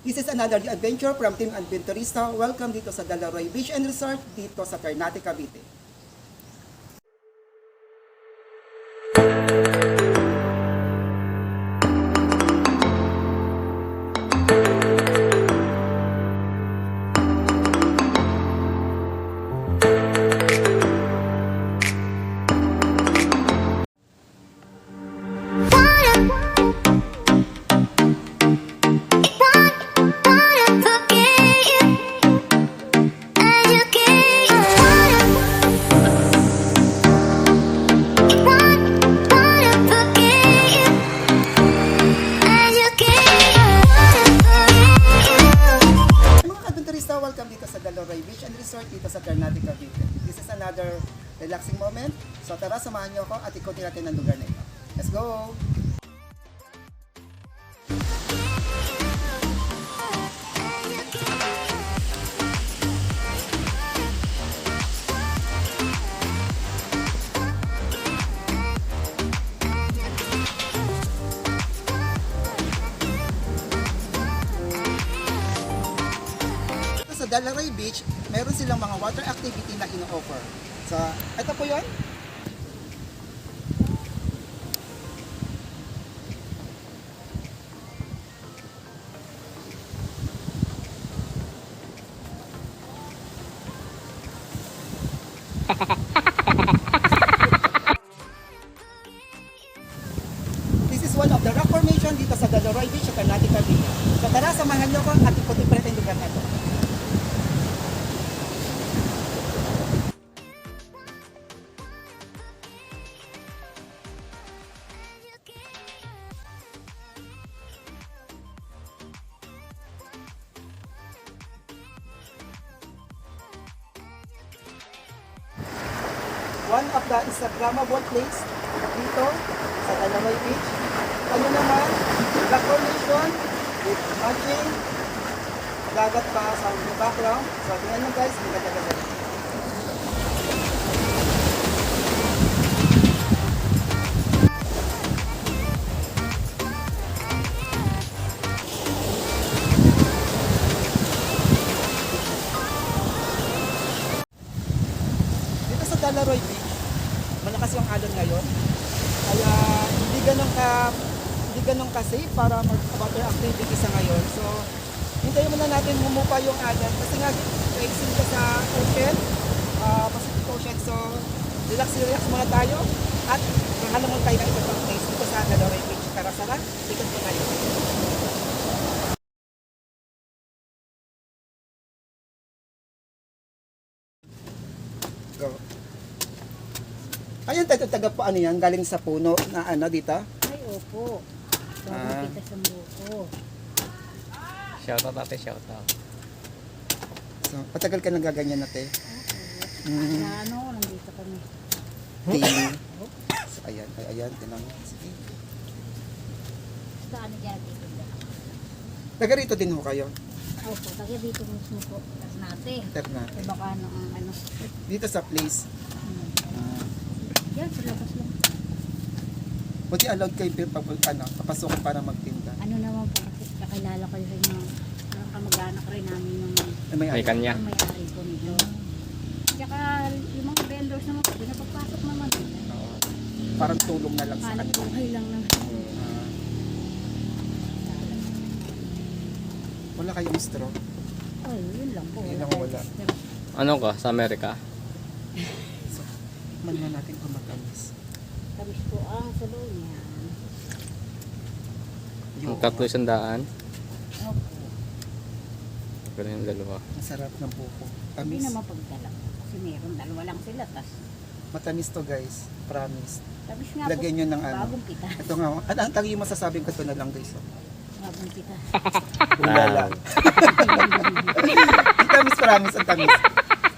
This is another adventure from Team Adventurista. Welcome dito sa Dalaroy Beach and Resort dito sa Ternate, Cavite. Welcome dito sa Dalaroy Beach and Resort dito sa Ternate, Cavite. This is another relaxing moment. So tara, samahan niyo ako at ikutin natin ang lugar na ito. Let's go! Sa Dalaroy Beach, meron silang mga water activity na ino-offer. So, ito po yun. This is one of the rock formation dito sa Dalaroy Beach sa Ternate, Cavite. So, tara, samahan niyo ko at ikutin pa rin yung lugar na ito. One of the Instagrammable place dito sa Dalaroy Beach. Ano naman, rock formation with matching dagat pa sa background. So, tingnan nyo guys, hindi ganda-ganda. Dito sa Dalaroy Beach, malakas yung alon ngayon. Kaya hindi ganun ka safe para mag-water activity sa ngayon. So, hintayin muna natin humupa yung alon kasi nga racing ka sa ocean, Pacific Ocean. So, relax muna tayo at hahanap tayo ng iba pang place dito sa Dalaroy Beach. Tara, ikot po tayo. Go. Ayan, taga po ano yan, galing sa puno na ano dito. Ay, opo. Ah. Kita sa buko. Shoutout ate, shoutout. So, patagal ka nang gaganyan natin. Mm. Na ano, nandito kami. Daily. So, ayan, tinang. Sige. Basta ano dyan dito dyan. Taga rito din ho kayo. Opo, taga dito mismo po. Tas natin. Ternate. Sa baka ano, ang ano. Dito sa place. Yan, sa labas lang. Buti allowed kayo papasok para magtinda. Ano naman po, kasi kakilala ko rin yung parang kamag-anak rin namin yung May kanya. may-ari po nito. Tsaka yung mga vendors naman po, pinapagpasok naman. Parang tulong na lang sa Hanap kanila. buhay lang na. Ah. Wala kayong straw. Ay, yun lang po. Yun lang wala. Ano ka? Sa Amerika? So, manuhan natin kung matamis. Tamis po ang salo niya. Yung 300. Opo. Pero yung dalawa. Masarap ng buko. Hindi Tamis. naman pagdala. Kasi meron, dalawa lang sila. Tas, Matamis to guys. Promise. tamis nga Lagyan nyo ng po. ano. Bagong pita. Ito nga. Ang tagi yung masasabing ko ito na lang guys. Oh. Bagong pita. Ulala. Ang tamis, promise. Ang tamis.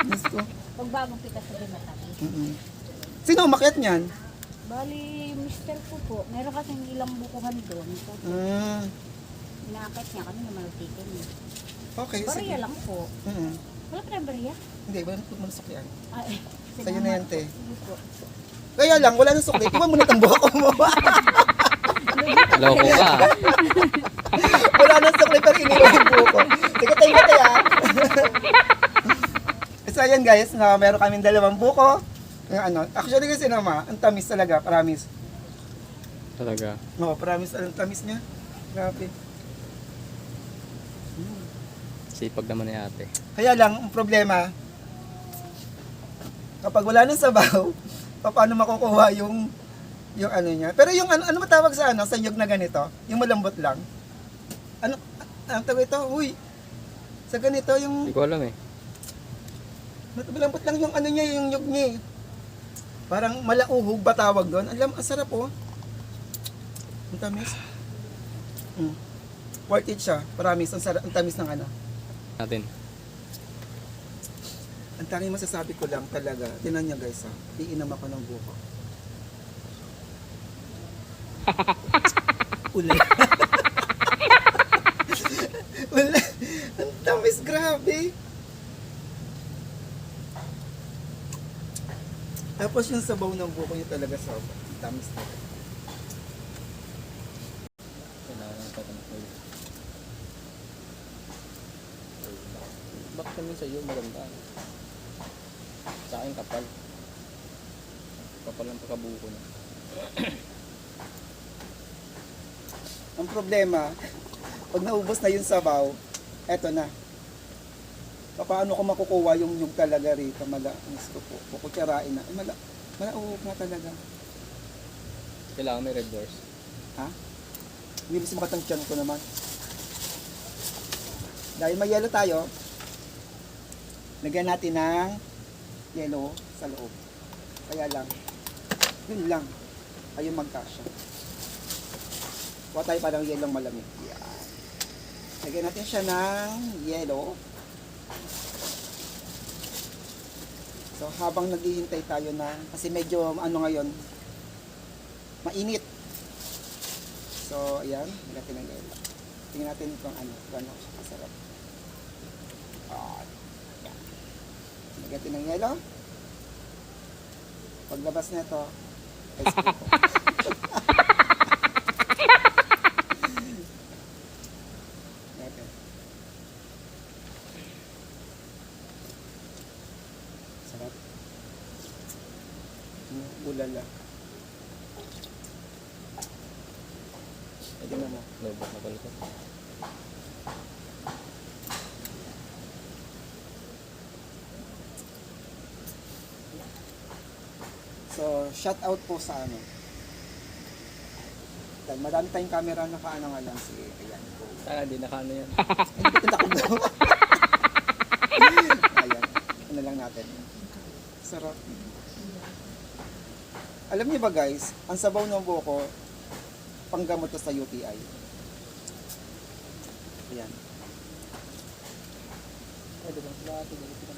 Miss ko. Pag bagong pita sabi matamis. Sino umakyat niyan? Bali, mister ko po. Meron kasing ilang bukuhan doon. So, inaakit niya kami na malutikin niya. Okay, sige. Bariya lang po. Wala pa na bariya? Hindi, wala nang sukli yan. Ay, Sa'yo na yan, te. Sige po. Kaya lang, wala nang sukli. Iwan mo na itong buhok mo. Loko ka. Wala nang sukli pero iniwan yung buko. Sige, tayo na tayo. So ayan guys, na meron kaming 2 buko. Yung ano, actually kasi naman, ang tamis talaga, promise. Talaga. Oo, promise, ang tamis niya. Grabe. Sipag naman ni ate. Kaya lang, ang problema, kapag wala nang sabaw, paano makukuha yung ano niya. Pero yung ano matawag sa ano, sa nyug na ganito, yung malambot lang. Ano, ang tawag ito? Uy, sa ganito yung, Hindi ko alam eh. malambot lang yung ano niya, yung nyug niya eh. Parang malauhog ba tawag doon? Alam, ang sarap oh. Ang tamis. Worth it siya. Promise, ang tamis ng ano. Natin. Ang tanging masasabi ko lang talaga, tinan niya guys ha, iinam ako ng buko. Uli. Wala. Ang tamis, grabe. Tapos yung sabaw ng buko niya talaga sa tamis talaga. Bakit kami sa iyo maganda? Sa akin kapal. Kapal ang pagkabuko na. Ang problema, pag naubos na yung sabaw, eto na. Paano ko makukuha yung nyug talaga rito? Kukutsarain na. Malauhog na talaga. Kailangan may red doors. Ha? Hindi mas makatang tiyan ko naman. Dahil may yellow tayo, lagyan natin ng yellow sa loob. Kaya lang, yun lang. Ayun magkasya. Kuha tayo parang yellow malamig. Yan. Lagyan natin siya ng yellow. So habang naghihintay tayo na, kasi medyo ano ngayon, mainit. So ayan, lagyan natin ng yellow. Tingnan natin kung ano siya kasarap. Yan. Lagyan natin ng yellow. Paglabas na ito, ice cream po. Okay. Sarap. Ulala. Pwede na mo. Lobot na pala ito. So, shout out po sa ano. Dahil marami tayong camera na kaano nga lang si ayan po. Sana di nakano yan. Hindi ko tinakbo. Ayan. Ano lang natin. Sarap. Alam niyo ba guys, ang sabaw ng buko, panggamot to sa UTI. Ayan. Pwede bang lahat ito dito?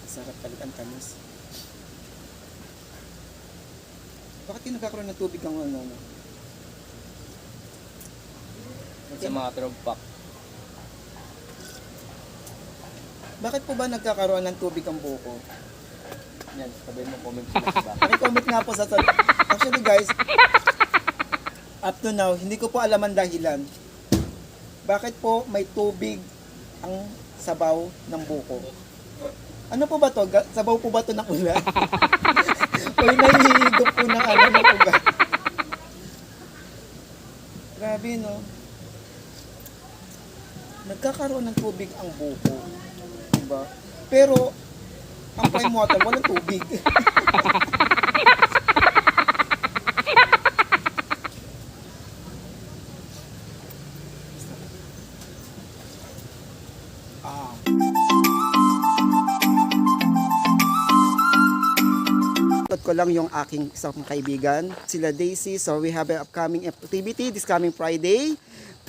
Sarap talaga ang tamis. Bakit yung nagkakaroon ng tubig ang ano? Sa mga trog pack. Bakit po ba nagkakaroon ng tubig ang buko? Yan, sabihin mo comment sa Comment nga po sa actually guys, up to now, hindi ko po alam ang dahilan. Bakit po may tubig ang sabaw ng buko? Ano po ba to? Sabaw po ba to ng ulan? O yung nahihigop po ng ano ng ugat? Grabe no? Nagkakaroon ng tubig ang buko. Diba? Pero, ang prime water, walang tubig. Ko lang yung aking isang kaibigan, sila Daisy. So we have an upcoming activity this coming Friday.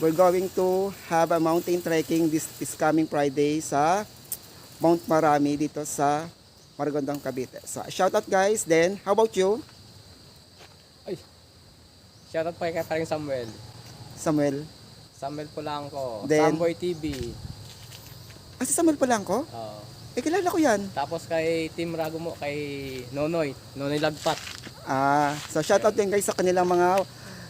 We're going to have a mountain trekking this coming Friday sa Mount Marami dito sa Maragondang, Cavite. So shout out guys. Then how about you? Ay. Shoutout pa kay paring Samuel. Samuel Polanco. Then- Samboy TV. Si Samuel Polanco? Oo. Kilala ko yan. Tapos kay Team Ragumo, kay Nonoy Lagpat. So shoutout din guys sa kanilang mga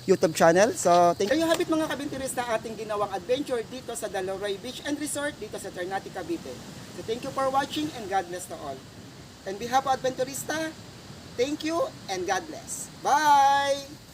YouTube channel. So thank you habit mga kabinterista ating ginawang adventure dito sa Dalaroy Beach and Resort dito sa Ternate, Cavite. So thank you for watching and God bless to all. And behalf of Adventurista, thank you and God bless. Bye!